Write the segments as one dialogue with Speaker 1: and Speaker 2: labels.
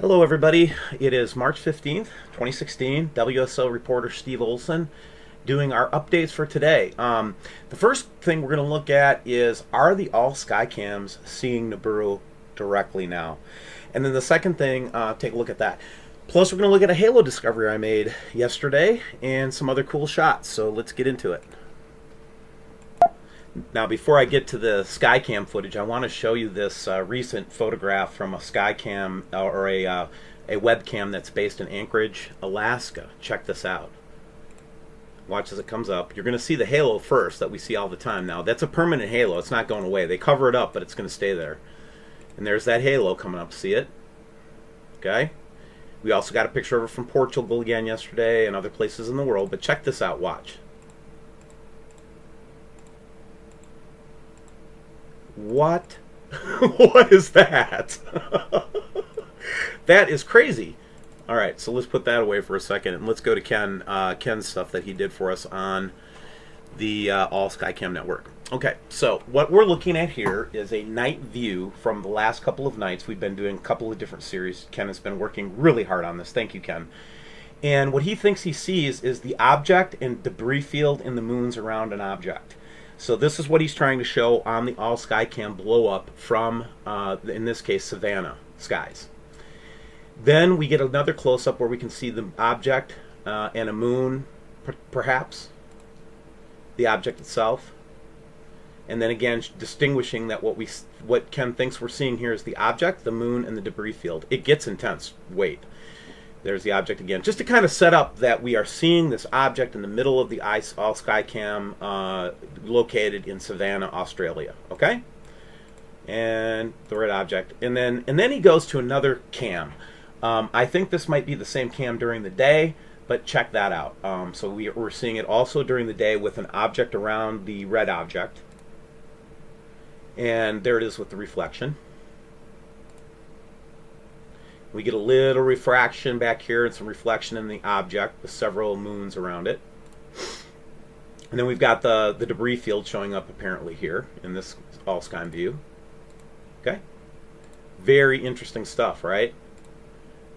Speaker 1: Hello, everybody. It is March 15th, 2016. WSO reporter Steve Olson doing our updates for today. The first thing we're going to look at is, are the Allskycams seeing Nibiru directly now? And then the second thing, take a look at that. Plus, we're going to look at a halo discovery I made yesterday and some other cool shots. So let's get into it. Now, before I get to the Skycam footage, I want to show you this recent photograph from a Skycam or a webcam that's based in Anchorage, Alaska. Check this out. Watch as it comes up. You're going to see the halo first that we see all the time. Now, that's a permanent halo. It's not going away. They cover it up, but it's going to stay there. And there's that halo coming up. See it? Okay. We also got a picture of it from Portugal again yesterday and other places in the world. But check this out. Watch. What? What is that? That is crazy. All right, so let's put that away for a second and let's go to Ken's stuff that he did for us on the Allskycam network. Okay, so what we're looking at here is a night view from the last couple of nights. We've been doing a couple of different series. Ken has been working really hard on this. Thank you, Ken. And what he thinks he sees is the object and debris field in the moons around an object. So this is what he's trying to show on the Allskycam blow up from, in this case, Savannah skies. Then we get another close-up where we can see the object and a moon, perhaps, the object itself. And then again, distinguishing that what Ken thinks we're seeing here is the object, the moon, and the debris field. It gets intense. Wait. There's the object again. Just to kind of set up that we are seeing this object in the middle of the Allskycam located in Savannah, Australia. Okay? And the red object. And then he goes to another cam. I think this might be the same cam during the day, but check that out. So we're seeing it also during the day with an object around the red object. And there it is with the reflection. We get a little refraction back here and some reflection in the object with several moons around it. And then we've got the debris field showing up apparently here in this Allskycam view. Okay? Very interesting stuff, right?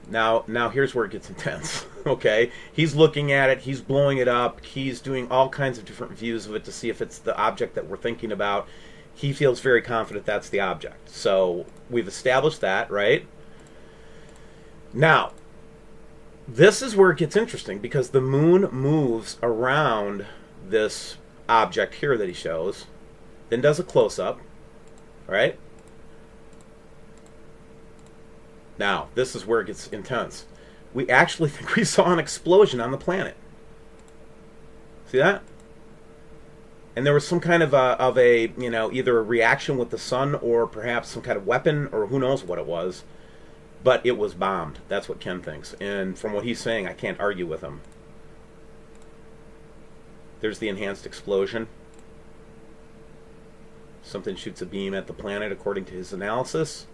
Speaker 1: Now here's where it gets intense. Okay? He's looking at it, he's blowing it up, he's doing all kinds of different views of it to see if it's the object that we're thinking about. He feels very confident that's the object. So we've established that, right? Now, this is where it gets interesting because the moon moves around this object here that he shows, then does a close-up, right? Now, this is where it gets intense. We actually think we saw an explosion on the planet. See that? And there was some kind of a either a reaction with the sun or perhaps some kind of weapon or who knows what it was. But it was bombed. That's what Ken thinks. And from what he's saying, I can't argue with him. There's the enhanced explosion. Something shoots a beam at the planet according to his analysis.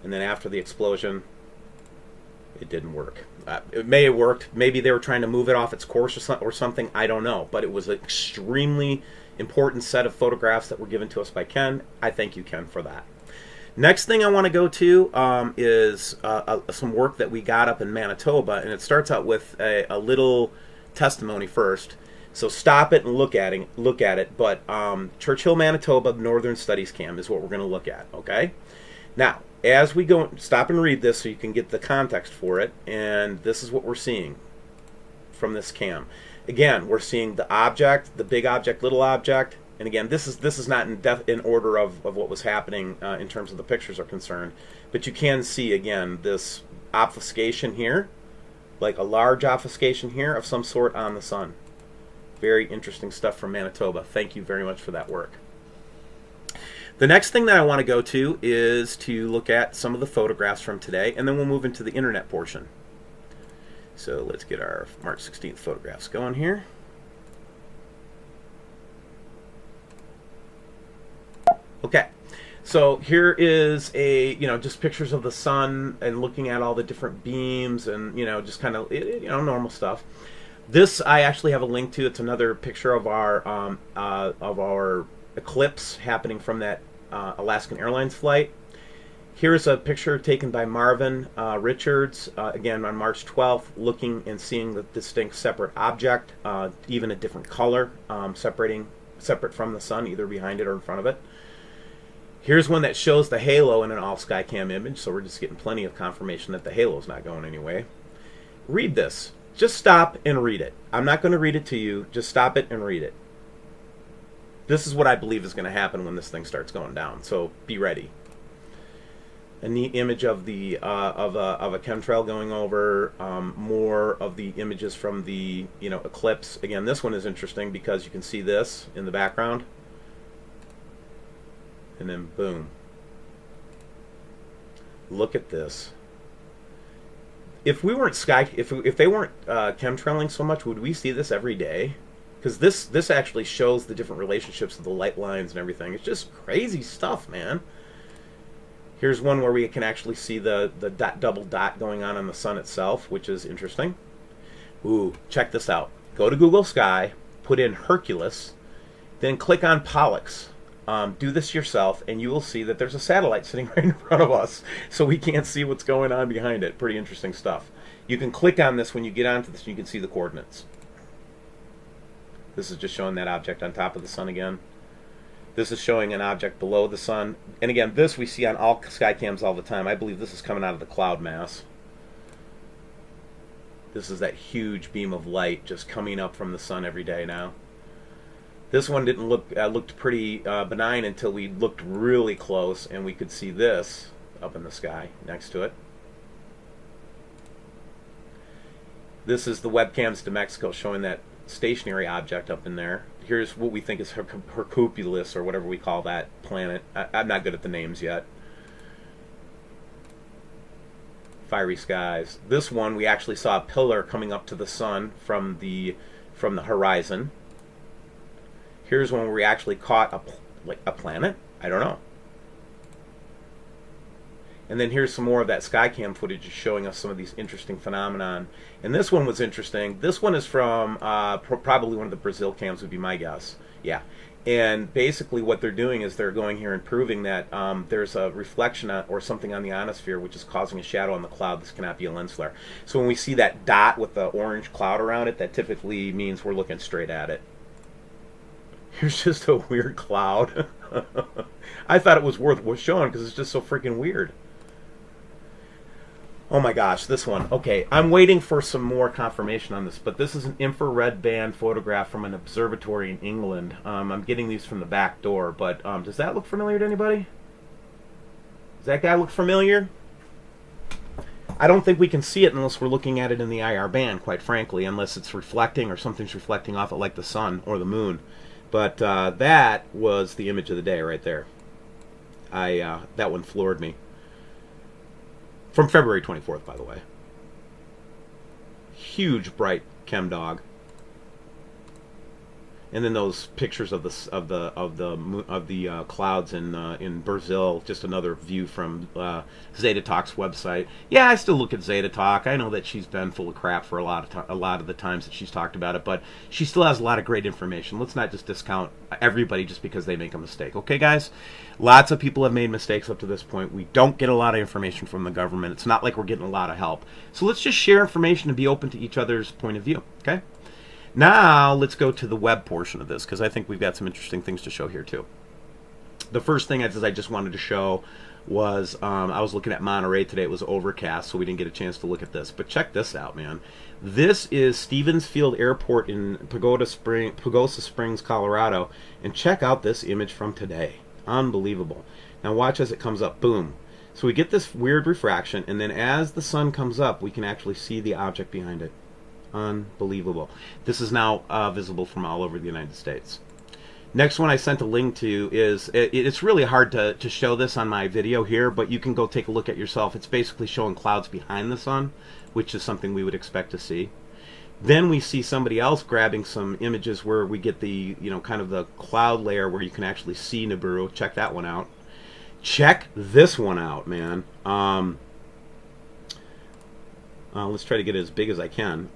Speaker 1: And then after the explosion, it didn't work. It may have worked. Maybe they were trying to move it off its course or something. I don't know. But it was an extremely important set of photographs that were given to us by Ken. I thank you, Ken, for that. Next thing I want to go to is some work that we got up in Manitoba, and it starts out with a little testimony first. So stop it and look at it. But Churchill, Manitoba, Northern Studies Cam is what we're going to look at. Okay. Now, as we go, stop and read this so you can get the context for it. And this is what we're seeing from this cam. Again, we're seeing the object, the big object, little object. And again, this is not in order of what was happening in terms of the pictures are concerned. But you can see, again, this obfuscation here, like a large obfuscation here of some sort on the sun. Very interesting stuff from Manitoba. Thank you very much for that work. The next thing that I want to go to is to look at some of the photographs from today, and then we'll move into the internet portion. So let's get our March 16th photographs going here. Okay, so here is just pictures of the sun and looking at all the different beams and just kind of normal stuff. This I actually have a link to. It's another picture of our eclipse happening from that Alaskan Airlines flight. Here's a picture taken by Marvin Richards, again on March 12th, looking and seeing the distinct separate object, even a different color, separate from the sun, either behind it or in front of it. Here's one that shows the halo in an Allskycam image, so we're just getting plenty of confirmation that the halo's not going anyway. Read this. Just stop and read it. I'm not going to read it to you. Just stop it and read it. This is what I believe is going to happen when this thing starts going down, so be ready. A neat image of the of a chemtrail going over. More of the images from the eclipse. Again, this one is interesting because you can see this in the background, and then boom. Look at this. If we weren't if they weren't chemtrailing so much, would we see this every day? Because this actually shows the different relationships of the light lines and everything. It's just crazy stuff, man. Here's one where we can actually see the double dot going on the sun itself, which is interesting. Ooh, check this out. Go to Google Sky, put in Hercules, then click on Pollux. Do this yourself, and you will see that there's a satellite sitting right in front of us, so we can't see what's going on behind it. Pretty interesting stuff. You can click on this when you get onto this, and you can see the coordinates. This is just showing that object on top of the sun again. This is showing an object below the sun. And again, this we see on all Skycams all the time. I believe this is coming out of the cloud mass. This is that huge beam of light just coming up from the sun every day now. This one didn't looked pretty benign until we looked really close and we could see this up in the sky next to it. This is the webcams to Mexico showing that stationary object up in there. Here's what we think is Hercules, or whatever we call that planet. I'm not good at the names yet. Fiery skies. This one we actually saw a pillar coming up to the sun from the horizon. Here's one where we actually caught a planet. I don't know. And then here's some more of that Skycam footage showing us some of these interesting phenomenon. And this one was interesting. This one is from probably one of the Brazil cams would be my guess. Yeah. And basically what they're doing is they're going here and proving that there's a reflection or something on the ionosphere which is causing a shadow on the cloud. This cannot be a lens flare. So when we see that dot with the orange cloud around it, that typically means we're looking straight at it. Here's just a weird cloud. I thought it was worth showing because it's just so freaking weird. Oh my gosh, this one. Okay, I'm waiting for some more confirmation on this, but this is an infrared band photograph from an observatory in England. I'm getting these from the back door, but does that look familiar to anybody? Does that guy look familiar? I don't think we can see it unless we're looking at it in the IR band, quite frankly, unless it's reflecting or something's reflecting off it like the sun or the moon. But that was the image of the day right there. That one floored me. From February 24th, by the way. Huge, bright chem dog. And then those pictures of the clouds in Brazil. Just another view from Zeta Talk's website. Yeah, I still look at Zeta Talk. I know that she's been full of crap for a lot of the times that she's talked about it, but she still has a lot of great information. Let's not just discount everybody just because they make a mistake. Okay, guys? Lots of people have made mistakes up to this point. We don't get a lot of information from the government. It's not like we're getting a lot of help. So let's just share information and be open to each other's point of view. Okay? Now, let's go to the web portion of this, because I think we've got some interesting things to show here, too. The first thing I just wanted to show was, I was looking at Monterey today. It was overcast, so we didn't get a chance to look at this. But check this out, man. This is Stevens Field Airport in Pagosa Springs, Colorado. And check out this image from today. Unbelievable. Now, watch as it comes up. Boom. So we get this weird refraction, and then as the sun comes up, we can actually see the object behind it. Unbelievable. This is now visible from all over the United States. Next one I sent a link to is, it's really hard to show this on my video here, but you can go take a look at yourself. It's basically showing clouds behind the sun, which is something we would expect to see. Then we see somebody else grabbing some images where we get the, kind of the cloud layer where you can actually see Nibiru. Check that one out. Check this one out, man. Let's try to get it as big as I can.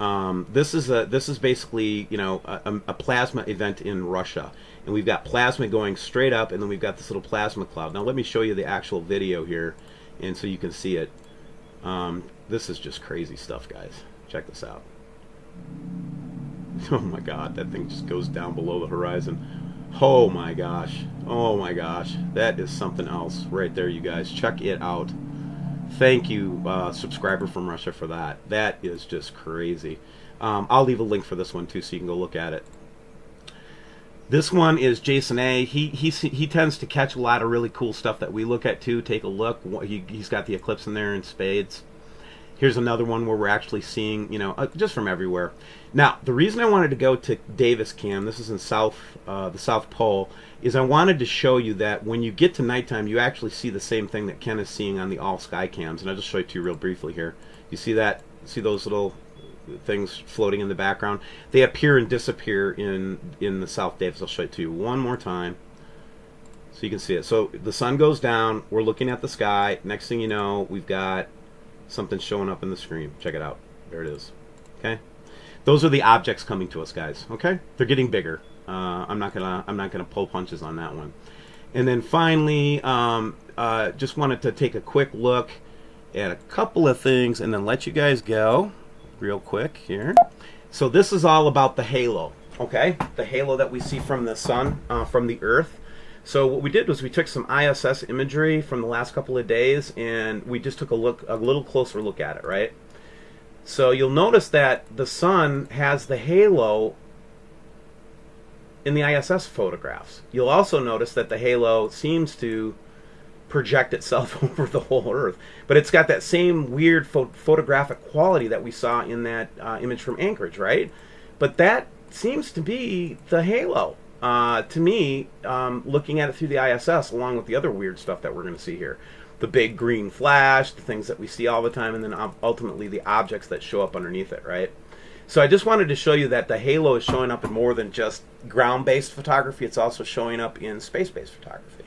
Speaker 1: This is basically a plasma event in Russia, and we've got plasma going straight up, and then we've got this little plasma cloud. Now let me show you the actual video here, and so you can see it. This is just crazy stuff, guys. Check this out. Oh my God, that thing just goes down below the horizon. Oh my gosh. Oh my gosh. That is something else right there, you guys. Check it out. Thank you, subscriber from Russia, for that. That is just crazy. I'll leave a link for this one too, so you can go look at it. This one is Jason A. He tends to catch a lot of really cool stuff that we look at too. Take a look. He's got the Eclipse in there in spades. Here's another one where we're actually seeing, you know, just from everywhere. Now, the reason I wanted to go to Davis Cam, this is in the South Pole, is I wanted to show you that when you get to nighttime, you actually see the same thing that Ken is seeing on the Allskycams. And I'll just show it to you real briefly here. You see that? See those little things floating in the background? They appear and disappear in the South Davis. I'll show it to you one more time so you can see it. So the sun goes down. We're looking at the sky. Next thing you know, we've got something showing up in the screen. Check it out. There it is. Okay, those are the objects coming to us, guys. Okay, they're getting bigger. I'm not gonna pull punches on that one. And then finally, just wanted to take a quick look at a couple of things and then let you guys go real quick here. So this is all about the halo. Okay, the halo that we see from the sun, from the Earth. So what we did was we took some ISS imagery from the last couple of days, and we just took a little closer look at it, right? So you'll notice that the sun has the halo in the ISS photographs. You'll also notice that the halo seems to project itself over the whole Earth, but it's got that same weird photographic quality that we saw in that image from Anchorage, right? But that seems to be the halo. To me, looking at it through the ISS, along with the other weird stuff that we're going to see here. The big green flash, the things that we see all the time, and then ultimately the objects that show up underneath it, right? So I just wanted to show you that the halo is showing up in more than just ground-based photography. It's also showing up in space-based photography.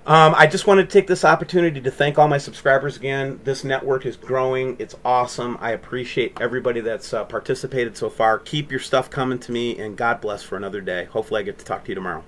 Speaker 1: I just wanted to take this opportunity to thank all my subscribers again. This network is growing. It's awesome. I appreciate everybody that's participated so far. Keep your stuff coming to me, and God bless for another day. Hopefully I get to talk to you tomorrow.